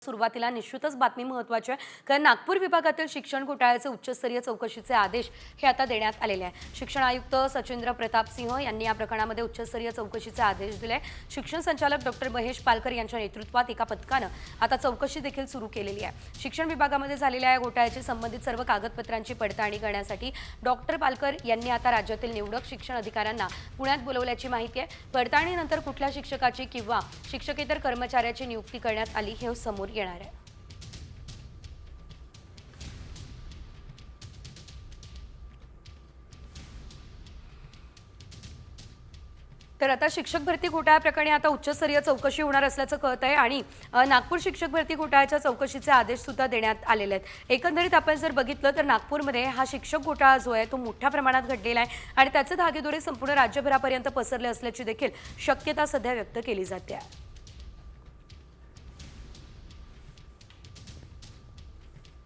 सुरुवातीला निश्चितच बातमी महत्त्वाची आहे, कारण नागपूर विभागातील शिक्षण घोटाळ्याचे उच्चस्तरीय चौकशीचे आदेश हे आता देण्यात आलेले आहे। शिक्षण आयुक्त सचिंद्र प्रताप सिंह यांनी या प्रकरणामध्ये उच्चस्तरीय चौकशीचे आदेश दिले। शिक्षण संचालक डॉक्टर महेश पालकर यांच्या नेतृत्वात एका पथकाने आता चौकशी देखील सुरू केलेली आहे। शिक्षण विभागामध्ये झालेल्या या घोटाळ्याशी संबंधित सर्व कागदपत्रांची पडताळणी करण्यासाठी डॉक्टर पालकर यांनी आता राज्यातील निवडक शिक्षण अधिकाऱ्यांना पुण्यात बोलवल्याची माहिती आहे। पडताळणीनंतर कुठल्या शिक्षकाची किंवा शिक्षकेतर कर्मचाऱ्याची नियुक्ती करण्यात आली हे समोर येणार आहे। तर आता शिक्षक भरती घोटाळ्या प्रकरणी आता उच्चस्तरीय चौकशी होणार असल्याचं कळत आहे आणि नागपूर शिक्षक भरती घोटाळ्याच्या चौकशीचे आदेश सुद्धा देण्यात आलेले आहेत। एकंदरीत आपण जर बघितलं तर नागपूरमध्ये हा शिक्षक घोटाळा जो आहे तो मोठ्या प्रमाणात घडलेला आहे आणि त्याचे धागेदोरे संपूर्ण राज्यभरापर्यंत पसरले असल्याची देखील शक्यता सध्या व्यक्त केली जाते आहे।